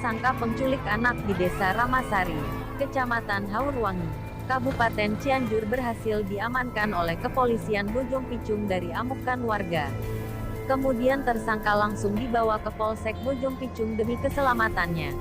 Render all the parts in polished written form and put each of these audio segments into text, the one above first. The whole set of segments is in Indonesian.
tersangka penculik anak di Desa Ramasari, Kecamatan Haurwangi, Kabupaten Cianjur berhasil diamankan oleh kepolisian Bojong Picung dari amukan warga. Kemudian tersangka langsung dibawa ke Polsek Bojong Picung demi keselamatannya.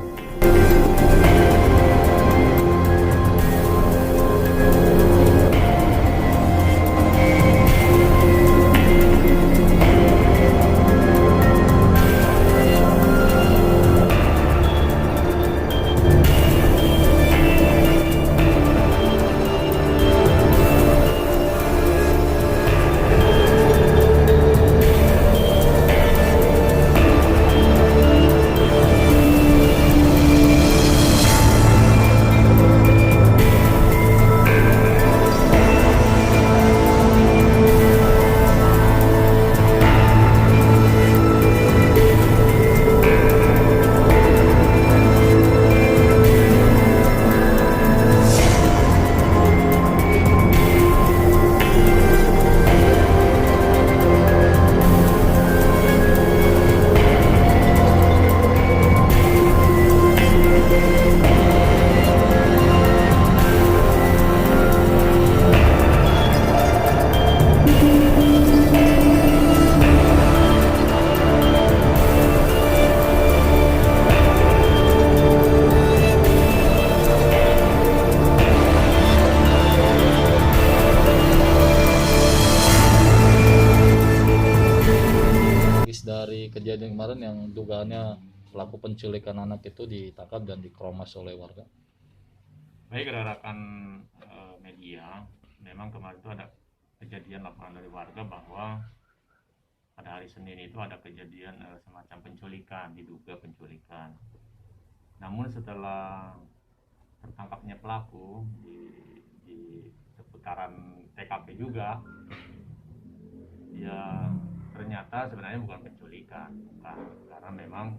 Dari kejadian kemarin yang dugaannya pelaku penculikan anak itu ditangkap dan dikeromas oleh warga. Baik, rekan media, memang kemarin itu ada kejadian laporan dari warga bahwa pada hari Senin itu ada kejadian semacam penculikan, diduga penculikan. Namun setelah tertangkapnya pelaku di seputaran TKP juga, ya ternyata sebenarnya bukan penculikan, karena memang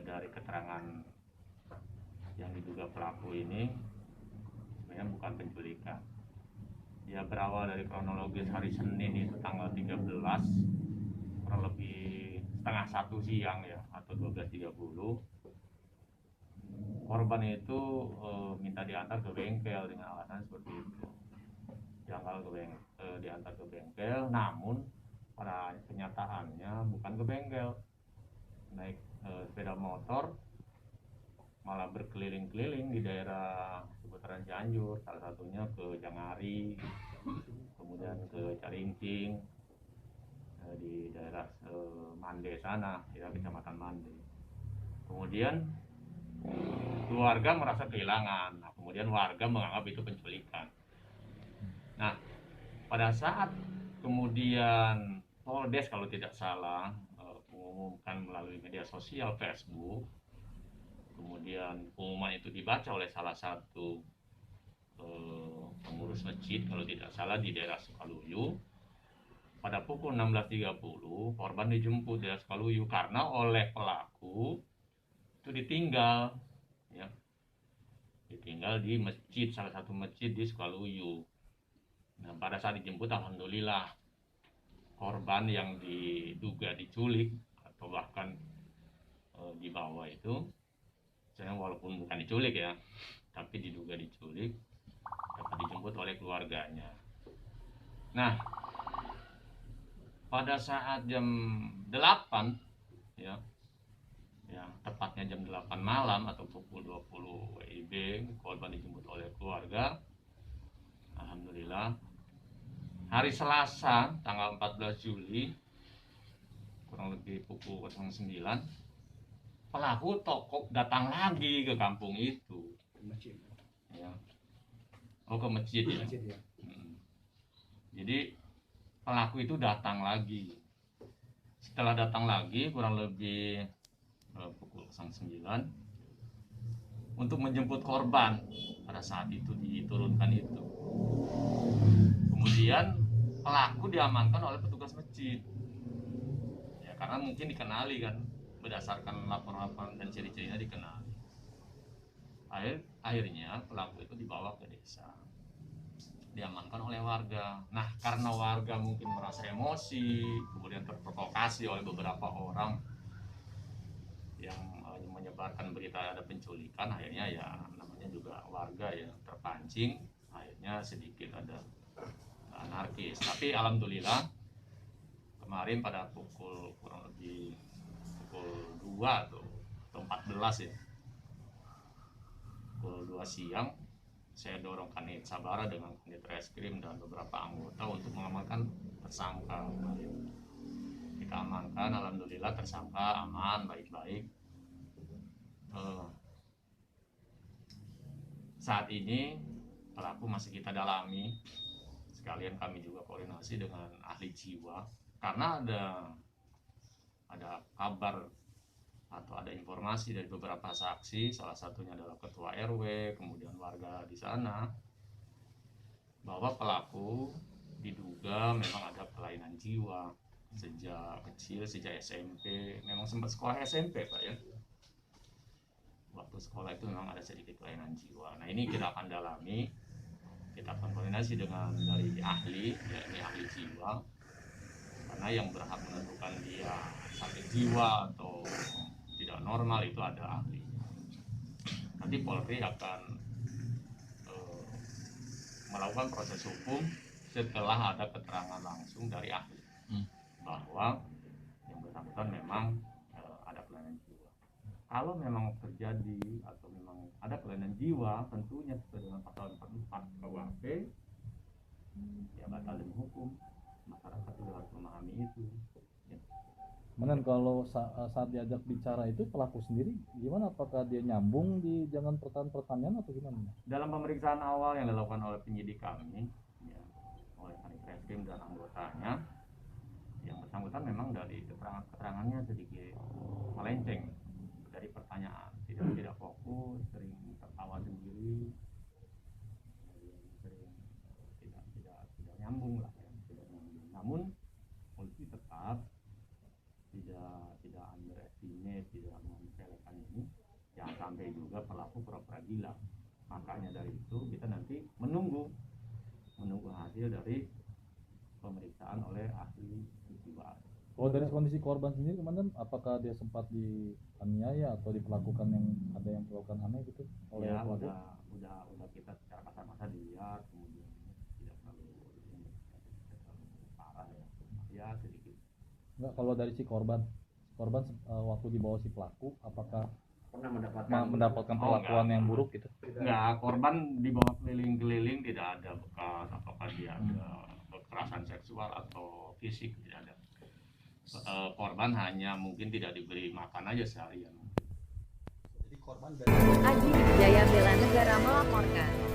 dari keterangan yang diduga pelaku ini sebenarnya bukan penculikan. Ya berawal dari kronologis hari Senin itu tanggal 13, kurang lebih setengah 1 siang ya, atau 12.30, korban itu minta diantar ke bengkel dengan alasan seperti itu. Diantar ke bengkel, namun pada kenyataannya bukan ke bengkel, naik sepeda motor malah berkeliling-keliling di daerah seputaran Cianjur, salah satunya ke Jangari, kemudian ke Carincing, di daerah Mande sana, ya Kecamatan Mande. Kemudian keluarga merasa kehilangan, kemudian warga menganggap itu penculikan. Nah, pada saat kemudian Poldes kalau tidak salah mengumumkan melalui media sosial Facebook, kemudian pengumuman itu dibaca oleh salah satu pengurus masjid kalau tidak salah di daerah Sukaluyu. Pada pukul 16.30 korban dijemput di daerah Sukaluyu karena oleh pelaku itu ditinggal di masjid, salah satu masjid di Sukaluyu. Nah, pada saat dijemput alhamdulillah korban yang diduga diculik atau bahkan dibawa itu, saya walaupun bukan diculik ya, tapi diduga diculik, dapat dijemput oleh keluarganya. Nah, pada saat jam 8 ya tepatnya jam 8 malam atau pukul 20 WIB, korban dijemput oleh keluarga. Alhamdulillah hari Selasa tanggal 14 Juli kurang lebih pukul 09, pelaku toko datang lagi ke kampung itu. Ya. Ke masjid ya. Jadi pelaku itu datang lagi. Setelah datang lagi kurang lebih pukul 09 untuk menjemput korban pada saat itu diturunkan itu. Kemudian pelaku diamankan oleh petugas masjid. Ya, karena mungkin dikenali kan, berdasarkan laporan-laporan dan ciri-cirinya dikenali. Akhirnya pelaku itu dibawa ke desa, diamankan oleh warga. Nah, karena warga mungkin merasa emosi, kemudian terprovokasi oleh beberapa orang yang menyebarkan berita ada penculikan, akhirnya ya namanya juga warga ya terpancing, akhirnya sedikit ada anarkis. Tapi alhamdulillah kemarin pada kurang lebih pukul 2 atau 14 ya, pukul 2 siang, saya dorong Kanit Sabara dengan Kanit Reskrim dan beberapa anggota untuk mengamankan tersangka. Kita amankan, alhamdulillah tersangka aman, baik-baik. Saat ini pelaku masih kita dalami, sekalian kami juga koordinasi dengan ahli jiwa, karena ada kabar atau ada informasi dari beberapa saksi, salah satunya adalah ketua RW, kemudian warga di sana, bahwa pelaku diduga memang ada kelainan jiwa sejak kecil, sejak SMP, memang sempat sekolah SMP Pak ya. Waktu sekolah itu memang ada sedikit kelainan jiwa. Nah ini kita akan dalami, kita akan koordinasi dengan dari ahli, yakni ahli jiwa, karena yang berhak menentukan dia sakit jiwa atau tidak normal itu ada ahli. Nanti Polri akan melakukan proses hukum setelah ada keterangan langsung dari ahli bahwa yang bersangkutan memang ada kelainan jiwa. Kalau memang terjadi atau memang ada kelainan jiwa, tentunya sesuai dengan pasal 44 KUHP, ya batal demi hukum. Masyarakat juga harus memahami itu. Ya. Kemudian kalau saat diajak bicara itu pelaku sendiri gimana? Apakah dia nyambung di jangan pertanyaan atau gimana? Dalam pemeriksaan awal yang dilakukan oleh penyidik kami, ya, oleh Kanit Reskrim dan anggotanya, yang bersangkutan memang dari keterangannya sedikit melenceng dari pertanyaan, tidak fokus, sering tertawa sendiri, sering tidak nyambung lah, ya, tidak nyambung. Namun polisi tetap tidak underestimate, tidak menyepelekan ini, jangan sampai juga pelaku pura-pura gila. Makanya dari itu kita nanti menunggu hasil dari pemeriksaan oleh ahli jiwa. Kalau dari kondisi korban sendiri kemarin, apakah dia sempat dianiaya atau diperlakukan ada yang perlakukan aneh gitu oleh Ya, pelaku? udah kita secara kasar-kasar dilihat, kemudian tidak terlalu parah ya sedikit. Enggak, kalau dari si korban waktu dibawa si pelaku apakah pernah mendapatkan perlakuan yang buruk gitu? Enggak, korban dibawa keliling-keliling, tidak ada bekas apakah dia ada kekerasan seksual atau fisik, tidak ada. Korban hanya mungkin tidak diberi makan aja seharian. Aji Wijaya Bela Negara melaporkan.